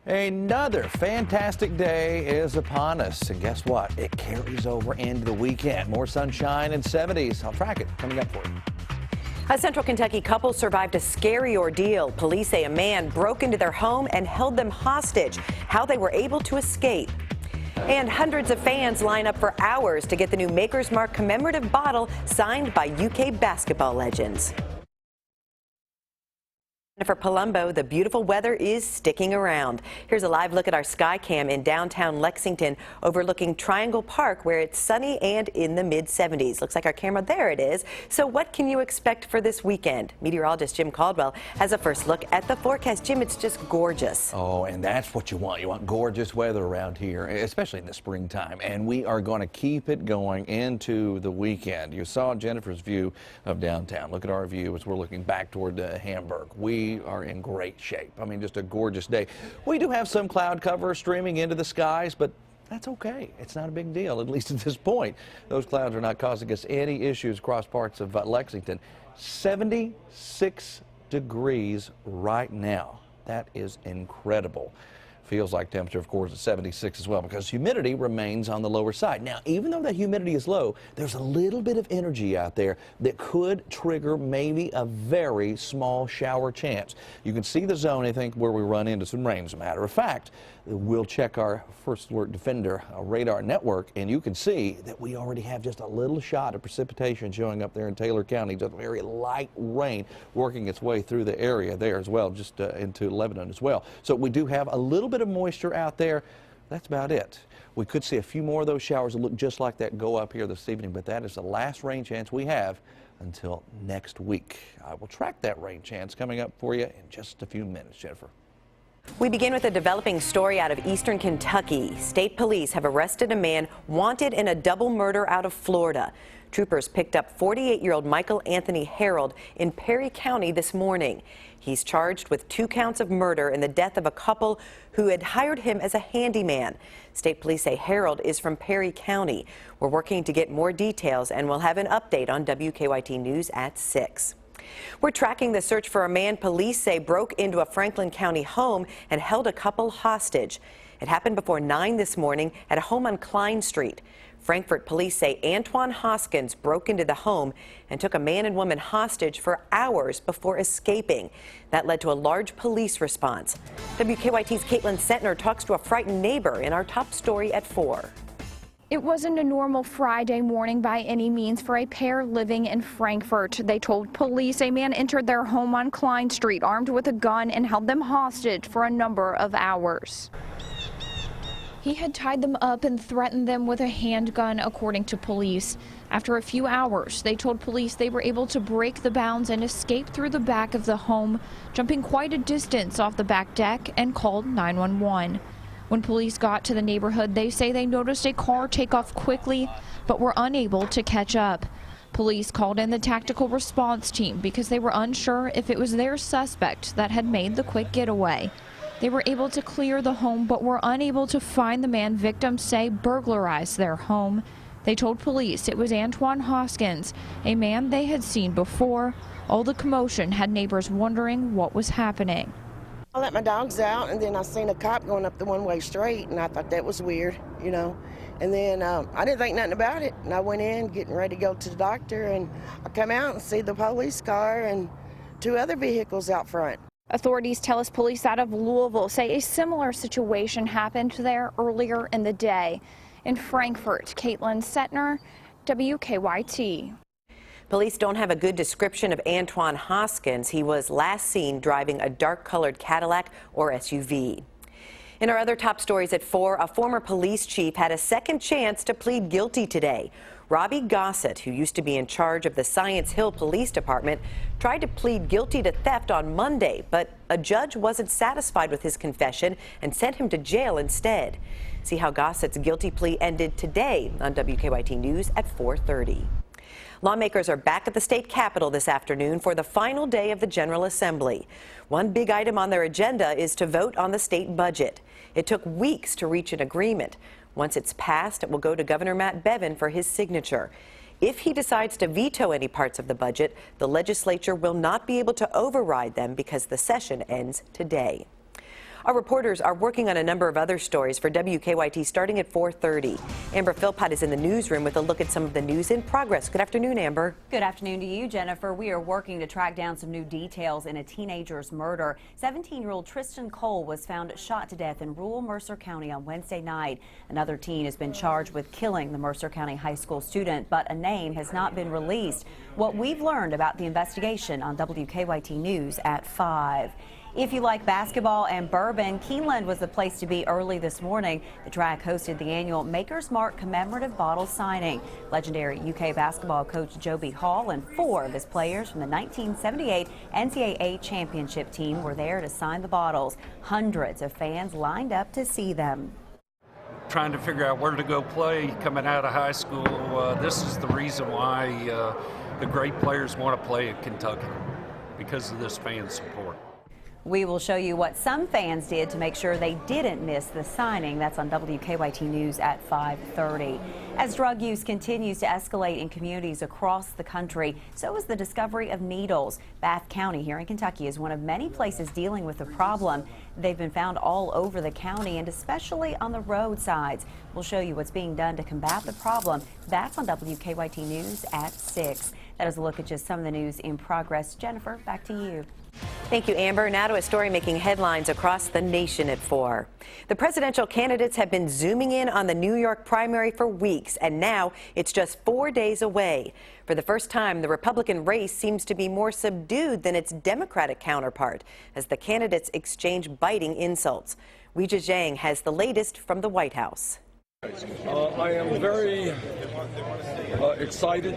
Another fantastic day is upon us, and guess what? It carries over into the weekend. More sunshine and 70s. I'll track it coming up for you. A Central Kentucky couple survived a scary ordeal. Police say a man broke into their home and held them hostage. How they were able to escape. And hundreds of fans line up for hours to get the new Maker's Mark commemorative bottle signed by UK basketball legends. For Palumbo, the beautiful weather is sticking around. Here's a live look at our sky cam in downtown Lexington overlooking Triangle Park, where it's sunny and in the mid-70s. Looks like our camera, there it is. So what can you expect for this weekend? Meteorologist Jim Caldwell has a first look at the forecast. Jim, it's just gorgeous. Oh, and that's what you want. You want gorgeous weather around here, especially in the springtime. And we are going to keep it going into the weekend. You saw Jennifer's view of downtown. Look at our view as we're looking back toward Hamburg. We are in great shape. I mean, just a gorgeous day. We do have some cloud cover streaming into the skies, but that's okay. It's not a big deal, at least at this point. Those clouds are not causing us any issues across parts of Lexington. 76 degrees right now. That is incredible. Feels like temperature, of course, at 76 as well, because humidity remains on the lower side. Now, even though the humidity is low, there's a little bit of energy out there that could trigger maybe a very small shower chance. You can see the zone, I think, where we run into some rain. As a matter of fact, we'll check our First Alert Defender radar network, and you can see that we already have just a little shot of precipitation showing up there in Taylor County. Just very light rain working its way through the area there as well, just into Lebanon as well. So we do have a little bit of moisture out there. That's about it. We could see a few more of those showers that look just like that go up here this evening, but that is the last rain chance we have until next week. I will track that rain chance coming up for you in just a few minutes, Jennifer. We begin with a developing story out of eastern Kentucky. State police have arrested a man wanted in a double murder out of Florida. Troopers picked up 48-year-old Michael Anthony Harold in Perry County this morning. He's charged with 2 counts of murder in the death of a couple who had hired him as a handyman. State police say Harold is from Perry County. We're working to get more details, and we'll have an update on WKYT News at 6. We're tracking the search for a man police say broke into a Franklin County home and held a couple hostage. It happened before 9 this morning at a home on Klein Street. Frankfort police say Antoine Hoskins broke into the home and took a man and woman hostage for hours before escaping. That led to a large police response. WKYT's Caitlin Sentner talks to a frightened neighbor in our top story at 4. It wasn't a normal Friday morning by any means for a pair living in Frankfort. They told police a man entered their home on Klein Street armed with a gun and held them hostage for a number of hours. He had tied them up and threatened them with a handgun, according to police. After a few hours, they told police they were able to break the bounds and escape through the back of the home, jumping quite a distance off the back deck, and called 911. When police got to the neighborhood, they say they noticed a car take off quickly, but were unable to catch up. Police called in the tactical response team because they were unsure if it was their suspect that had made the quick getaway. They were able to clear the home, but were unable to find the man victims say burglarized their home. They told police it was Antoine Hoskins, a man they had seen before. All the commotion had neighbors wondering what was happening. I let my dogs out, and then I seen a cop going up the one-way street, and I thought that was weird, you know. And then I didn't think nothing about it, and I went in getting ready to go to the doctor, and I come out and see the police car and 2 other vehicles out front. Authorities tell us police out of Louisville say a similar situation happened there earlier in the day. In Frankfort, Caitlin Sentner, WKYT. Police don't have a good description of Antoine Hoskins. He was last seen driving a dark-colored Cadillac or SUV. In our other top stories at 4, a former police chief had a second chance to plead guilty today. Robbie Gossett, who used to be in charge of the Science Hill Police Department, tried to plead guilty to theft on Monday, but a judge wasn't satisfied with his confession and sent him to jail instead. See how Gossett's guilty plea ended today on WKYT News at 4:30. Lawmakers are back at the state capitol this afternoon for the final day of the General Assembly. One big item on their agenda is to vote on the state budget. It took weeks to reach an agreement. Once it's passed, it will go to Governor Matt Bevin for his signature. If he decides to veto any parts of the budget, the legislature will not be able to override them because the session ends today. Our reporters are working on a number of other stories for WKYT starting at 4:30. Amber Philpott is in the newsroom with a look at some of the news in progress. Good afternoon, Amber. Good afternoon to you, Jennifer. We are working to track down some new details in a teenager's murder. 17-year-old Tristan Cole was found shot to death in rural Mercer County on Wednesday night. Another teen has been charged with killing the Mercer County high school student, but a name has not been released. What we've learned about the investigation on WKYT News at 5. If you like basketball and bourbon, Keeneland was the place to be early this morning. The track hosted the annual Maker's Mark commemorative bottle signing. Legendary UK basketball coach Joby Hall and 4 of his players from the 1978 NCAA championship team were there to sign the bottles. Hundreds of fans lined up to see them. Trying to figure out where to go play coming out of high school. This is the reason why the great players want to play at Kentucky, because of this fan support. We will show you what some fans did to make sure they didn't miss the signing. That's on WKYT News at 5:30. As drug use continues to escalate in communities across the country, so is the discovery of needles. Bath County here in Kentucky is one of many places dealing with the problem. They've been found all over the county and especially on the roadsides. We'll show you what's being done to combat the problem. That's on WKYT News at 6. That is a look at just some of the news in progress. Jennifer, back to you. Thank you, Amber. Now to a story making headlines across the nation at 4. The presidential candidates have been zooming in on the New York primary for weeks, and now it's just 4 days away. For the first time, the Republican race seems to be more subdued than its Democratic counterpart as the candidates exchange biting insults. Weijia Jiang has the latest from the White House. I am very excited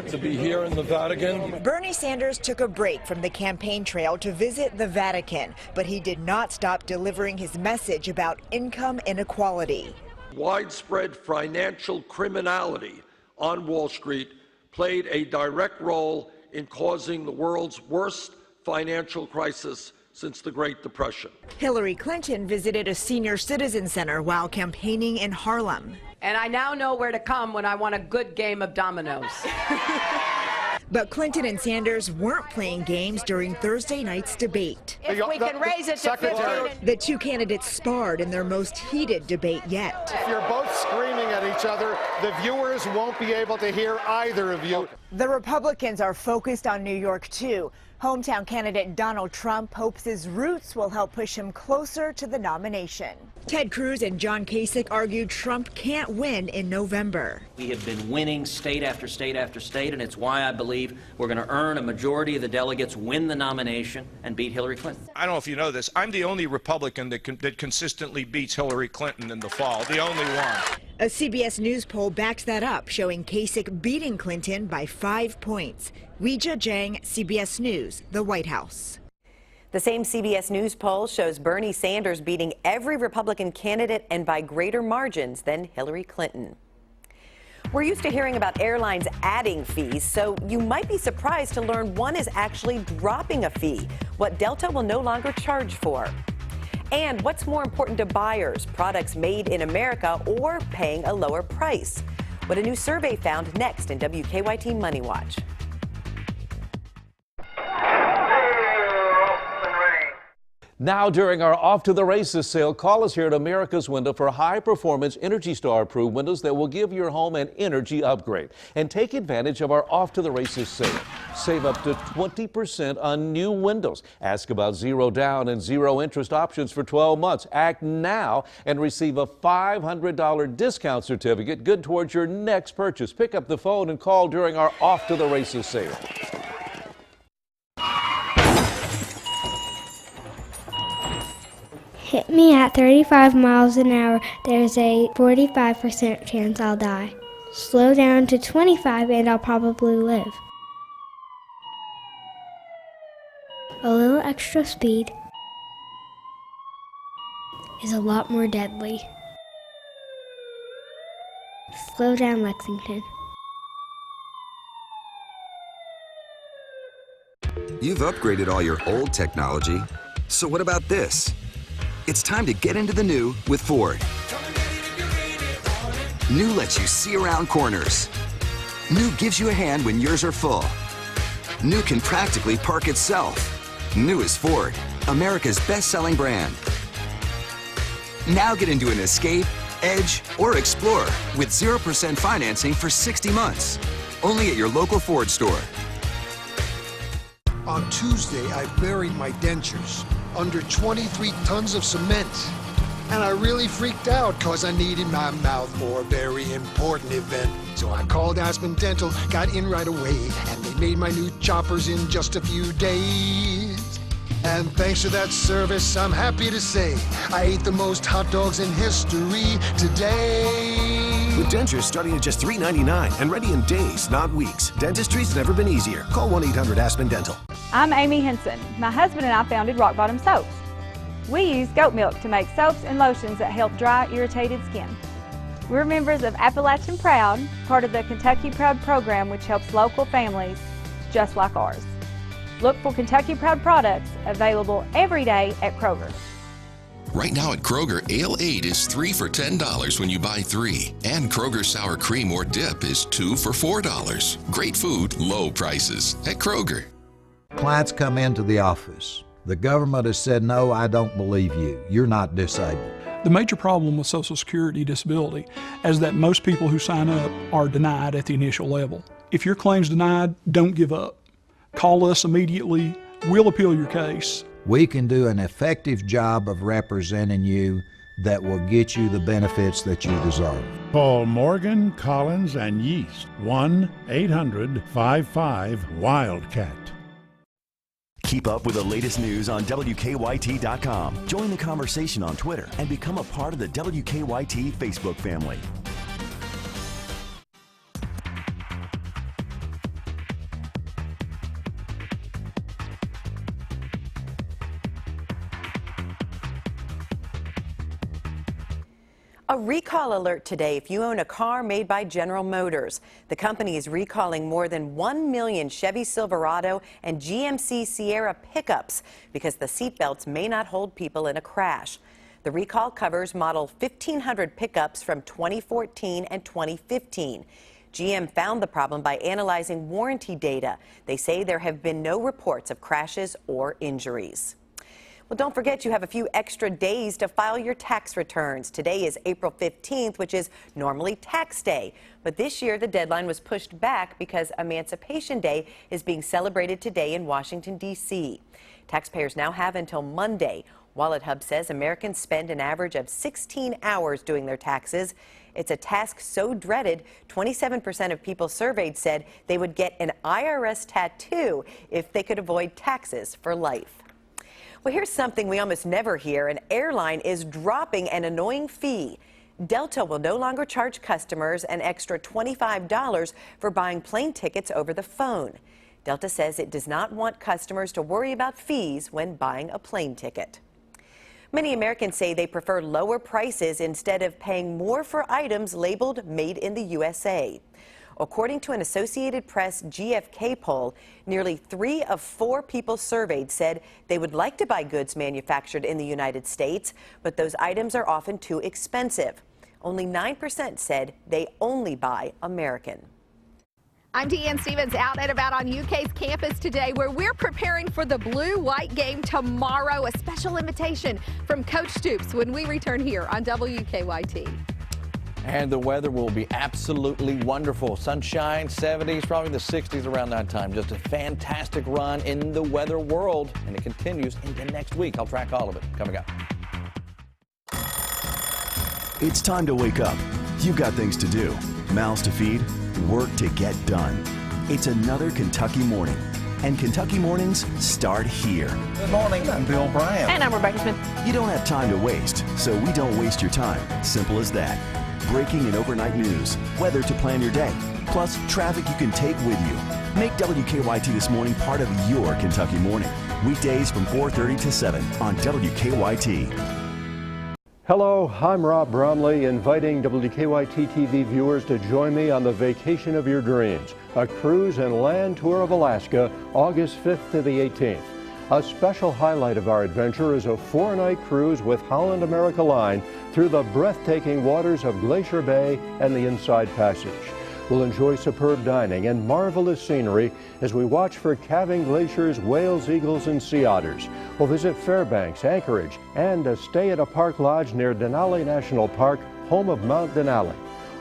to be here in the Vatican. Bernie Sanders took a break from the campaign trail to visit the Vatican, but he did not stop delivering his message about income inequality. Widespread financial criminality on Wall Street played a direct role in causing the world's worst financial crisis since the Great Depression. Hillary Clinton visited a senior citizen center while campaigning in Harlem. And I now know where to come when I want a good game of dominoes. But Clinton and Sanders weren't playing games during Thursday night's debate. If we can raise it to 15. The two candidates sparred in their most heated debate yet. If you're both screaming at each other, the viewers won't be able to hear either of you. The Republicans are focused on New York, too. Hometown candidate Donald Trump hopes his roots will help push him closer to the nomination. Ted Cruz and John Kasich argued Trump can't win in November. We have been winning state after state after state, and it's why I believe we're going to earn a majority of the delegates, win the nomination, and beat Hillary Clinton. I don't know if you know this. I'm the only Republican that consistently beats Hillary Clinton in the fall, the only one. A CBS News poll backs that up, showing Kasich beating Clinton by 5 points. Weijia Jiang, CBS News, the White House. The same CBS News poll shows Bernie Sanders beating every Republican candidate and by greater margins than Hillary Clinton. We're used to hearing about airlines adding fees, so you might be surprised to learn one is actually dropping a fee, what Delta will no longer charge for. And what's more important to buyers, products made in America or paying a lower price? What a new survey found next in WKYT Money Watch. Now, during our Off to the Races sale, call us here at America's Window for high-performance Energy Star-approved windows that will give your home an energy upgrade. And take advantage of our Off to the Races sale. Save up to 20% on new windows. Ask about zero down and zero interest options for 12 months. Act now and receive a $500 discount certificate good towards your next purchase. Pick up the phone and call during our Off to the Races sale. Hit me at 35 miles an hour. There's a 45% chance I'll die. Slow down to 25 and I'll probably live. A little extra speed is a lot more deadly. Slow down, Lexington. You've upgraded all your old technology, so what about this? It's time to get into the new with Ford. New lets you see around corners. New gives you a hand when yours are full. New can practically park itself. New is Ford, America's best-selling brand. Now get into an escape, edge, or explore with 0% financing for 60 months. Only at your local Ford store. On Tuesday, I buried my dentures under 23 tons of cement. And I really freaked out because I needed my mouth for a very important event. So I called Aspen Dental, got in right away, and they made my new choppers in just a few days. And thanks to that service, I'm happy to say I ate the most hot dogs in history today. With dentures starting at just $3.99 and ready in days, not weeks. Dentistry's never been easier. Call 1-800-ASPEN-DENTAL. I'm Amy Henson. My husband and I founded Rock Bottom Soaps. We use goat milk to make soaps and lotions that help dry, irritated skin. We're members of Appalachian Proud, part of the Kentucky Proud program, which helps local families just like ours. Look for Kentucky Proud products available every day at Kroger. Right now at Kroger, Ale 8 is 3 for $10 when you buy 3. And Kroger Sour Cream or Dip is 2 for $4. Great food, low prices at Kroger. Clients come into the office. The government has said, no, I don't believe you. You're not disabled. The major problem with Social Security disability is that most people who sign up are denied at the initial level. If your claim's denied, don't give up. Call us immediately. We'll appeal your case. We can do an effective job of representing you that will get you the benefits that you deserve. Call Morgan, Collins, and Yeast, 1-800-55-WILDCAT. Keep up with the latest news on WKYT.com. Join the conversation on Twitter and become a part of the WKYT Facebook family. A recall alert today if you own a car made by General Motors. The company is recalling more than 1 million Chevy Silverado and GMC Sierra pickups because the seatbelts may not hold people in a crash. The recall covers model 1500 pickups from 2014 and 2015. GM found the problem by analyzing warranty data. They say there have been no reports of crashes or injuries. Well, don't forget you have a few extra days to file your tax returns. Today is April 15th, which is normally tax day. But this year, the deadline was pushed back because Emancipation Day is being celebrated today in Washington, D.C. Taxpayers now have until Monday. Wallet Hub says Americans spend an average of 16 hours doing their taxes. It's a task so dreaded, 27% of people surveyed said they would get an IRS tattoo if they could avoid taxes for life. Well, here's something we almost never hear. An airline is dropping an annoying fee. Delta will no longer charge customers an extra $25 for buying plane tickets over the phone. Delta says it does not want customers to worry about fees when buying a plane ticket. Many Americans say they prefer lower prices instead of paying more for items labeled Made in the USA. According to an Associated Press GFK poll, nearly 3 of 4 people surveyed said they would like to buy goods manufactured in the United States, but those items are often too expensive. Only 9% said they only buy American. I'm Deanne Stevens, out and about on UK's campus today, where we're preparing for the blue-white game tomorrow. A special invitation from Coach Stoops when we return here on WKYT. And the weather will be absolutely wonderful. Sunshine, 70s, probably the 60s around that time. Just a fantastic run in the weather world, and it continues into next week. I'll track all of it coming up. It's time to wake up. You've got things to do, mouths to feed, work to get done. It's another Kentucky morning, and Kentucky mornings start here. Good morning, I'm Bill Bryant. And I'm Rebecca Smith. You don't have time to waste, so we don't waste your time. Simple as that. Breaking and overnight news, weather to plan your day, plus traffic you can take with you. Make WKYT This Morning part of your Kentucky morning. Weekdays from 4:30 to 7 on WKYT. Hello, I'm Rob Bromley, inviting WKYT TV viewers to join me on the vacation of your dreams, a cruise and land tour of Alaska, August 5th to the 18th. A special highlight of our adventure is a 4-night cruise with Holland America Line through the breathtaking waters of Glacier Bay and the Inside Passage. We'll enjoy superb dining and marvelous scenery as we watch for calving glaciers, whales, eagles, and sea otters. We'll visit Fairbanks, Anchorage, and stay at a park lodge near Denali National Park, home of Mount Denali.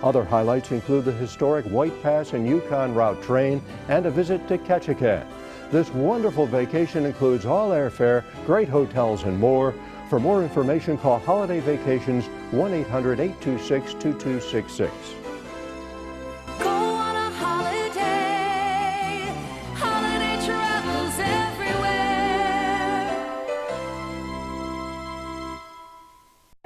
Other highlights include the historic White Pass and Yukon Route train and a visit to Ketchikan. This wonderful vacation includes all airfare, great hotels, and more. For more information, call Holiday Vacations 1-800-826-2266. Go on a holiday, holiday travels everywhere.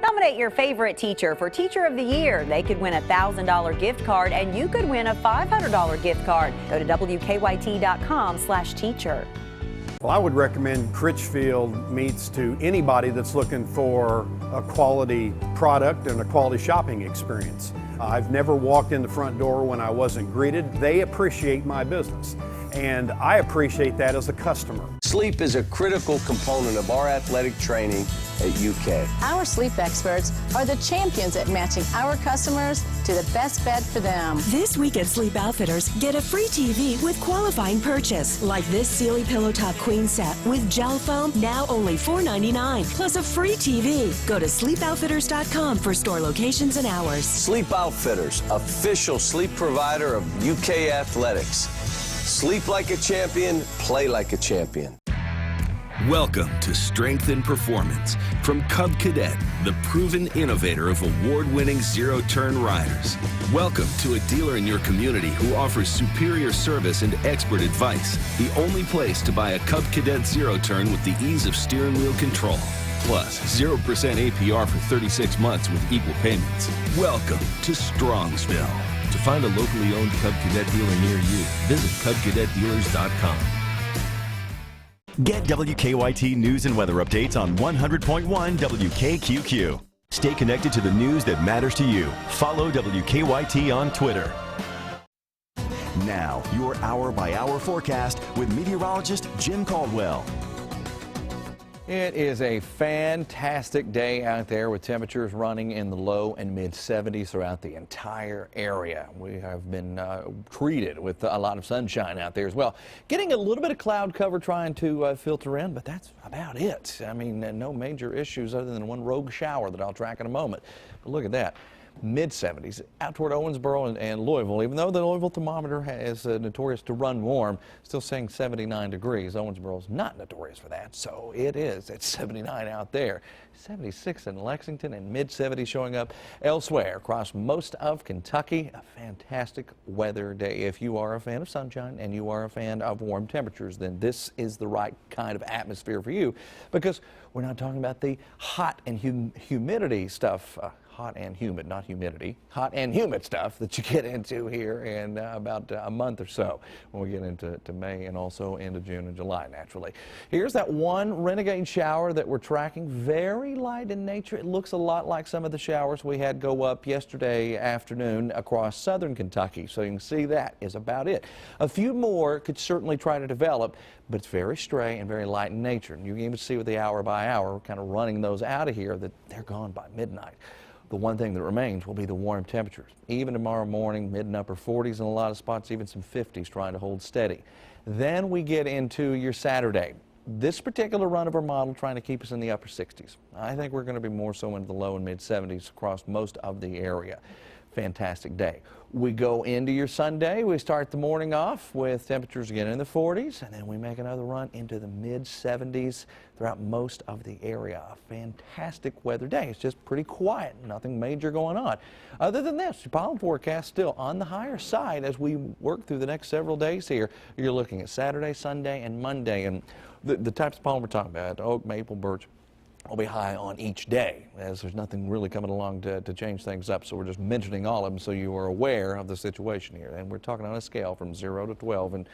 Nominate your favorite teacher for Teacher of the Year. They could win a $1,000 gift card, and you could win a $500 gift card. Go to WKYT.com/teacher. Well, I would recommend Critchfield Meats to anybody that's looking for a quality product and a quality shopping experience. I've never walked in the front door when I wasn't greeted. They appreciate my business, and I appreciate that as a customer. Sleep is a critical component of our athletic training at UK. Our sleep experts are the champions at matching our customers to the best bed for them. This week at Sleep Outfitters, get a free TV with qualifying purchase, like this Sealy Pillow Top Queen Set with gel foam, now only $4.99, plus a free TV. Go to sleepoutfitters.com for store locations and hours. Sleep Outfitters, official sleep provider of UK Athletics. Sleep like a champion, play like a champion. Welcome to Strength and Performance from Cub Cadet, the proven innovator of award-winning zero-turn riders. Welcome to a dealer in your community who offers superior service and expert advice. The only place to buy a Cub Cadet zero-turn with the ease of steering wheel control. Plus, 0% APR for 36 months with equal payments. Welcome to Strongsville. To find a locally owned Cub Cadet dealer near you, visit CubCadetDealers.com. Get WKYT news and weather updates on 100.1 WKQQ. Stay connected to the news that matters to you. Follow WKYT on Twitter. Now, your hour-by-hour forecast with meteorologist Jim Caldwell. It is a fantastic day out there with temperatures running in the low and mid 70s throughout the entire area. We have been treated with a lot of sunshine out there as well. Getting a little bit of cloud cover trying to filter in, but that's about it. I mean, no major issues other than one rogue shower that I'll track in a moment. But look at that. Mid-70s out toward Owensboro and Louisville. Even though the Louisville thermometer is notorious to run warm, still saying 79 degrees. Owensboro's not notorious for that, so it is. It's 79 out there. 76 in Lexington and mid-70s showing up elsewhere across most of Kentucky. A fantastic weather day. If you are a fan of sunshine and you are a fan of warm temperatures, then this is the right kind of atmosphere for you, because we're not talking about the hot and humidity stuff. Hot and humid, not humidity, hot and humid stuff that you get into here in about a month or so when we get into May and also into June and July, naturally. Here's that one renegade shower that we're tracking. Very light in nature. It looks a lot like some of the showers we had go up yesterday afternoon across southern Kentucky. So you can see that is about it. A few more could certainly try to develop, but it's very stray and very light in nature. And you can even see with the hour by hour, we're kind of running those out of here, that they're gone by midnight. The one thing that remains will be the warm temperatures. Even tomorrow morning, mid and upper 40s in a lot of spots, even some 50s trying to hold steady. Then we get into your Saturday. This particular run of our model trying to keep us in the upper 60s. I think we're going to be more so into the low and mid 70s across most of the area. Fantastic day. We go into your Sunday. We start the morning off with temperatures again in the 40s, and then we make another run into the mid 70s throughout most of the area. A fantastic weather day. It's just pretty quiet. Nothing major going on. Other than this, your pollen forecast still on the higher side as we work through the next several days here. You're looking at Saturday, Sunday, and Monday, and the types of pollen we're talking about, oak, maple, birch, will be high on each day, as there's nothing really coming along to change things up. So we're just mentioning all of them so you are aware of the situation here. And we're talking on a scale from 0 to 12, and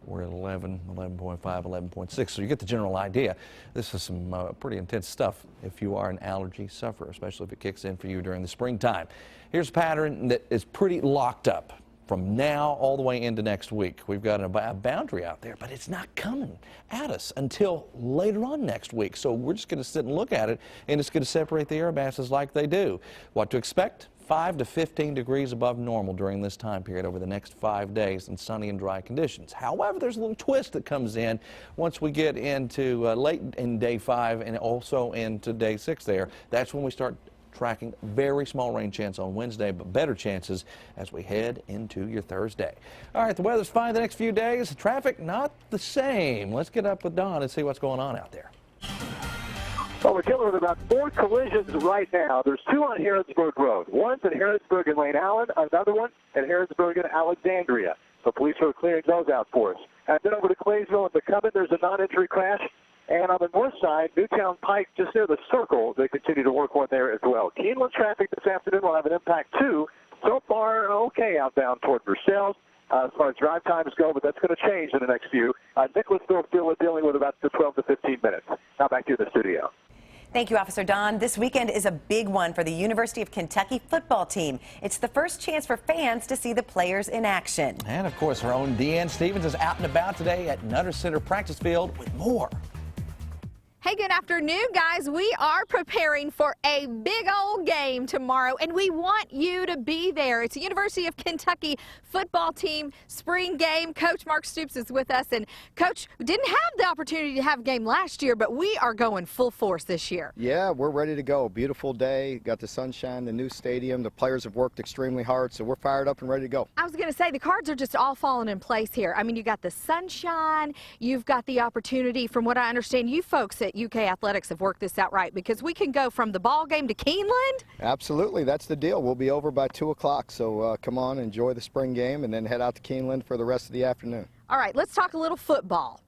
we're at 11, 11.5, 11.6. So you get the general idea. This is some pretty intense stuff if you are an allergy sufferer, especially if it kicks in for you during the springtime. Here's a pattern that is pretty locked up from now all the way into next week. We've got a boundary out there, but it's not coming at us until later on next week. So we're just going to sit and look at it, and it's going to separate the air masses like they do. What to expect? 5 to 15 degrees above normal during this time period over the next 5 days in sunny and dry conditions. However, there's a little twist that comes in once we get into late in day 5 and also into day 6 there. That's when we start tracking very small rain chance on Wednesday, but better chances as we head into your Thursday. All right, the weather's fine the next few days. Traffic not the same. Let's get up with Don and see what's going on out there. Well, we're dealing with about 4 collisions right now. There's 2 on Harrodsburg Road. One's at Harrodsburg and Lane Allen, another one at Harrodsburg and Alexandria. So police are clearing those out for us. And then over to Claysville and McCubbin, there's a non-entry crash. And on the north side, Newtown Pike, just near the circle, they continue to work on there as well. Keeneland traffic this afternoon will have an impact, too. So far, okay, outbound toward Versailles as far as drive times go, but that's going to change in the next few. Nicholasville still dealing with about 12 to 15 minutes. Now back to you in the studio. Thank you, Officer Don. This weekend is a big one for the University of Kentucky football team. It's the first chance for fans to see the players in action. And, of course, our own Deanne Stevens is out and about today at Nutter Center Practice Field with more. Hey, good afternoon, guys. We are preparing for a big old game tomorrow, and we want you to be there. It's the University of Kentucky football team spring game. Coach Mark Stoops is with us, and Coach, we didn't have the opportunity to have a game last year, but we are going full force this year. Yeah, we're ready to go. Beautiful day. Got the sunshine, the new stadium. The players have worked extremely hard, so we're fired up and ready to go. I was going to say, the cards are just all falling in place here. I mean, you got the sunshine. You've got the opportunity. From what I understand, you folks at UK Athletics have worked this out right, because we can go from the ball game to Keeneland. Absolutely, that's the deal. We'll be over by 2 o'clock, so come on, enjoy the spring game, and then head out to Keeneland for the rest of the afternoon. All right, let's talk a little football.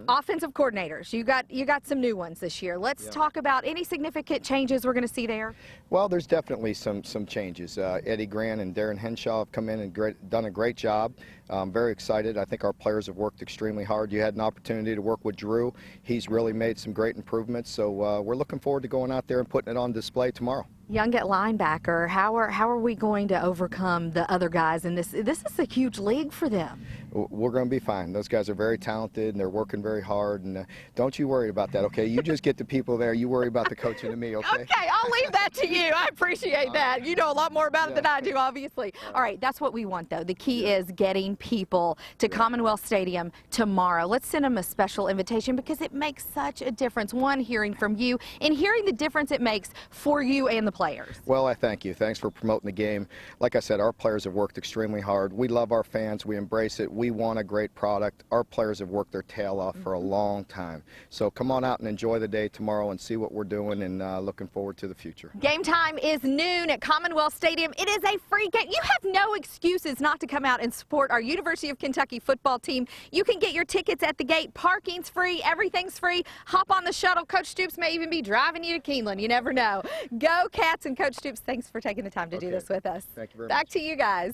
Offensive coordinators, you got some new ones this year. Let's talk about any significant changes we're going to see there. Well, there's definitely some changes. Eddie Grant and Darren Henshaw have come in and done a great job. I'm very excited. I think our players have worked extremely hard. You had an opportunity to work with Drew. He's really made some great improvements, so we're looking forward to going out there and putting it on display tomorrow. Young at linebacker, how are we going to overcome the other guys in this? This is a huge league for them. We're going to be fine. Those guys are very talented, and they're working very hard, and don't you worry about that, okay? You just get the people there. You worry about the coaching to me, okay? Okay, I'll leave that to you. I appreciate that. You know a lot more about it than I do, obviously. All right, that's what we want, though. The key is getting people to Commonwealth Stadium tomorrow. Let's send them a special invitation, because it makes such a difference. One, hearing from you, and hearing the difference it makes for you and the players. Well, I thank you. Thanks for promoting the game. Like I said, our players have worked extremely hard. We love our fans. We embrace it. We want a great product. Our players have worked their tail off for a long time. So come on out and enjoy the day tomorrow and see what we're doing, and looking forward to the future. Game time is noon at Commonwealth Stadium. It is a free game. You have no excuses not to come out and support our University of Kentucky football team. You can get your tickets at the gate. Parking's free. Everything's free. Hop on the shuttle. Coach Stoops may even be driving you to Keeneland. You never know. Go Cats, and Coach Stoops, thanks for taking the time to do this with us. Thank you very much. Back to you guys.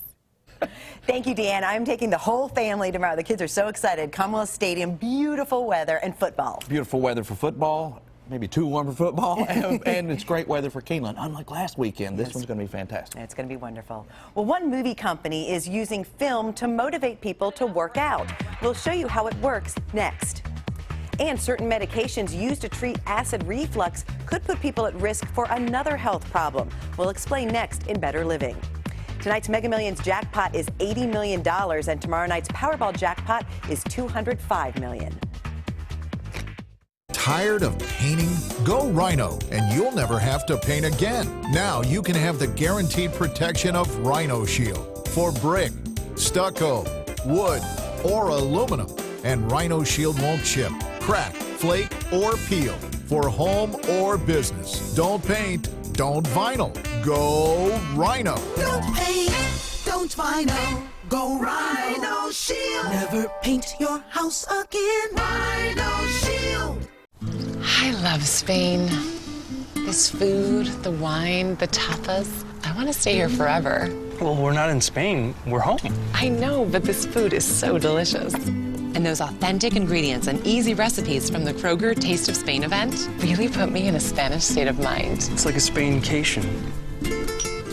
Thank you, Deanne. I'm taking the whole family tomorrow. The kids are so excited. Commonwealth Stadium, beautiful weather, and football. Beautiful weather for football. Maybe too warm for football, and it's great weather for Keeneland. Unlike last weekend, this one's going to be fantastic. It's going to be wonderful. Well, one movie company is using film to motivate people to work out. We'll show you how it works next. And certain medications used to treat acid reflux could put people at risk for another health problem. We'll explain next in Better Living. Tonight's Mega Millions jackpot is $80 million, and tomorrow night's Powerball jackpot is $205 million. Tired of painting? Go Rhino, and you'll never have to paint again. Now you can have the guaranteed protection of Rhino Shield for brick, stucco, wood, or aluminum. And Rhino Shield won't chip, crack, flake, or peel for home or business. Don't paint, don't vinyl. Go Rhino. Don't paint, don't vinyl. Go Rhino Shield. Never paint your house again. Rhino Shield. I love Spain. This food, the wine, the tapas. I want to stay here forever. Well, we're not in Spain. We're home. I know, but this food is so delicious. And those authentic ingredients and easy recipes from the Kroger Taste of Spain event really put me in a Spanish state of mind. It's like a Spaincation.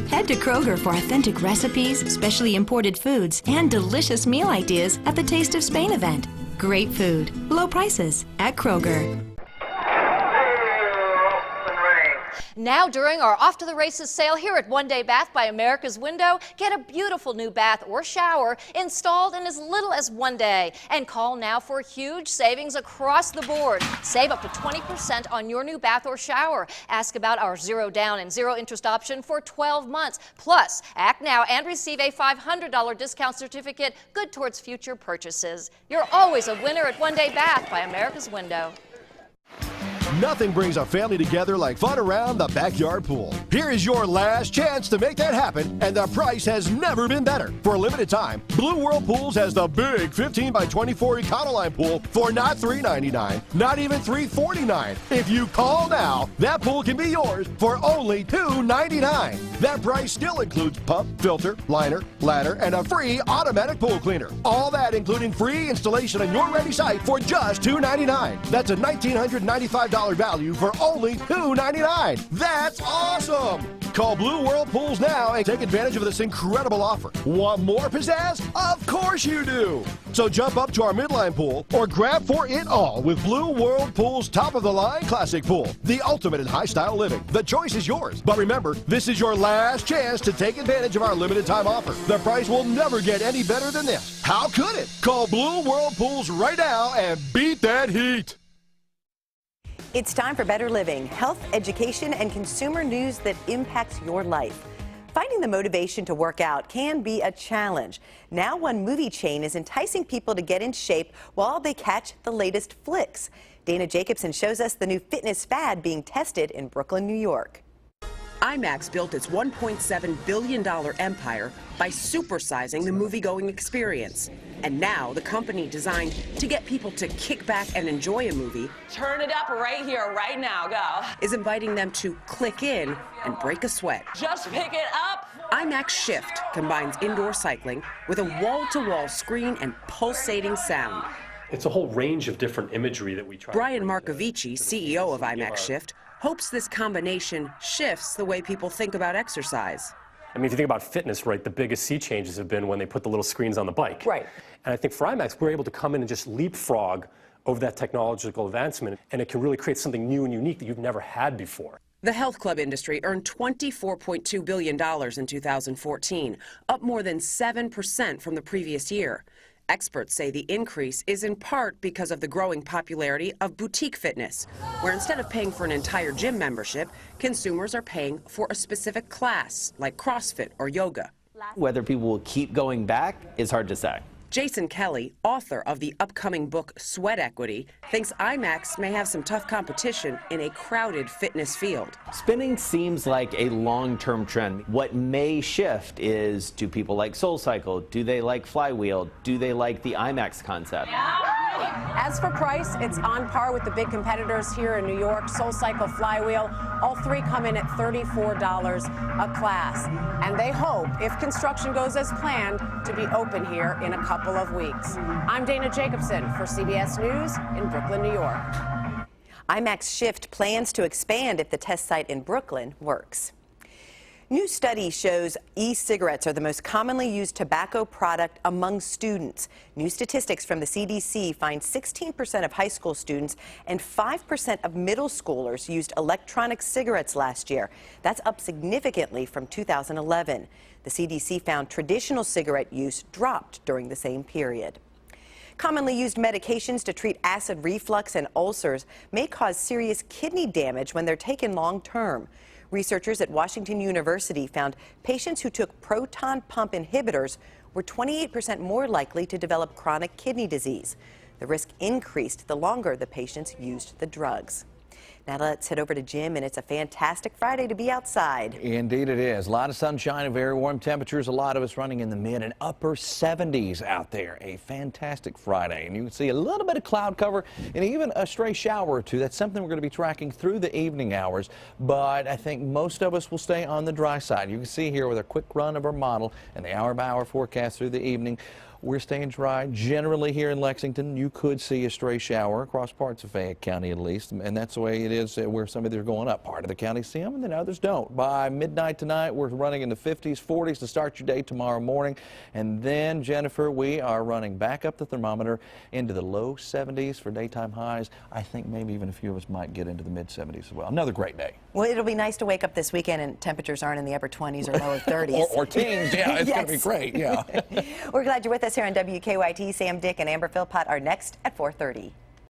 Head to Kroger for authentic recipes, specially imported foods, and delicious meal ideas at the Taste of Spain event. Great food, low prices at Kroger. Now during our Off to the Races sale here at One Day Bath by America's Window, get a beautiful new bath or shower installed in as little as 1 day. And call now for huge savings across the board. Save up to 20% on your new bath or shower. Ask about our 0 down and 0 interest option for 12 months. Plus, act now and receive a $500 discount certificate good towards future purchases. You're always a winner at One Day Bath by America's Window. Nothing brings a family together like fun around the backyard pool. Here is your last chance to make that happen, and the price has never been better. For a limited time, Blue World Pools has the big 15 by 24 Econoline pool for not $3.99, not even $3.49. If you call now, that pool can be yours for only $2.99. That price still includes pump, filter, liner, ladder, and a free automatic pool cleaner. All that including free installation on your ready site for just $2.99. That's a $1,995 value for only $2.99. That's awesome! Call Blue World Pools now and take advantage of this incredible offer. Want more pizzazz? Of course you do! So jump up to our midline pool or grab for it all with Blue World Pools' top-of-the-line classic pool. The ultimate in high-style living. The choice is yours. But remember, this is your last chance to take advantage of our limited-time offer. The price will never get any better than this. How could it? Call Blue World Pools right now and beat that heat. It's time for Better Living, health, education, and consumer news that impacts your life. Finding the motivation to work out can be a challenge. Now one movie chain is enticing people to get in shape while they catch the latest flicks. Dana Jacobson shows us the new fitness fad being tested in Brooklyn, New York. IMAX built its $1.7 billion empire by supersizing the movie-going experience. And now the company designed to get people to kick back and enjoy a movie, turn it up right here, right now, go, is inviting them to click in and break a sweat. Just pick it up. IMAX Shift combines indoor cycling with a wall-to-wall screen and pulsating sound. It's a whole range of different imagery that we try. Brian Markovici, CEO of IMAX Shift, hopes this combination shifts the way people think about exercise. I mean, if you think about fitness, right, the biggest sea changes have been when they put the little screens on the bike. Right. And I think for IMAX, we're able to come in and just leapfrog over that technological advancement, and it can really create something new and unique that you've never had before. The health club industry earned $24.2 billion in 2014, up more than 7% from the previous year. Experts say the increase is in part because of the growing popularity of boutique fitness, where instead of paying for an entire gym membership, consumers are paying for a specific class, like CrossFit or yoga. Whether people will keep going back is hard to say. Jason Kelly, author of the upcoming book Sweat Equity, thinks IMAX may have some tough competition in a crowded fitness field. Spinning seems like a long-term trend. What may shift is, do people like SoulCycle? Do they like Flywheel? Do they like the IMAX concept? As for price, it's on par with the big competitors here in New York, SoulCycle, Flywheel. All three come in at $34 a class. And they hope, if construction goes as planned, to be open here in a couple of weeks. I'm Dana Jacobson for CBS News in Brooklyn, New York. IMAX Shift plans to expand if the test site in Brooklyn works. New study shows e-cigarettes are the most commonly used tobacco product among students. New statistics from the CDC find 16% of high school students and 5% of middle schoolers used electronic cigarettes last year. That's up significantly from 2011. The CDC found traditional cigarette use dropped during the same period. Commonly used medications to treat acid reflux and ulcers may cause serious kidney damage when they're taken long term. Researchers at Washington University found patients who took proton pump inhibitors were 28% more likely to develop chronic kidney disease. The risk increased the longer the patients used the drugs. Now let's head over to Jim, and it's a fantastic Friday to be outside. Indeed it is. A lot of sunshine and very warm temperatures. A lot of us running in the mid and upper 70s out there. A fantastic Friday. And you can see a little bit of cloud cover and even a stray shower or two. That's something we're going to be tracking through the evening hours. But I think most of us will stay on the dry side. You can see here with a quick run of our model and the hour-by-hour forecast through the evening. We're staying dry. Generally here in Lexington, you could see a stray shower across parts of Fayette County at least, and that's the way it is where some of these are going up. Part of the county see them, and then others don't. By midnight tonight, we're running in the 50s, 40s to start your day tomorrow morning, and then, Jennifer, we are running back up the thermometer into the low 70s for daytime highs. I think maybe even a few of us might get into the mid-70s as well. Another great day. Well, it'll be nice to wake up this weekend and temperatures aren't in the upper 20s or lower 30s. or teens, yeah, it's going to be great, yeah. We're glad you're with us here on WKYT. Sam, Dick, and Amber Philpott are next at 4:30.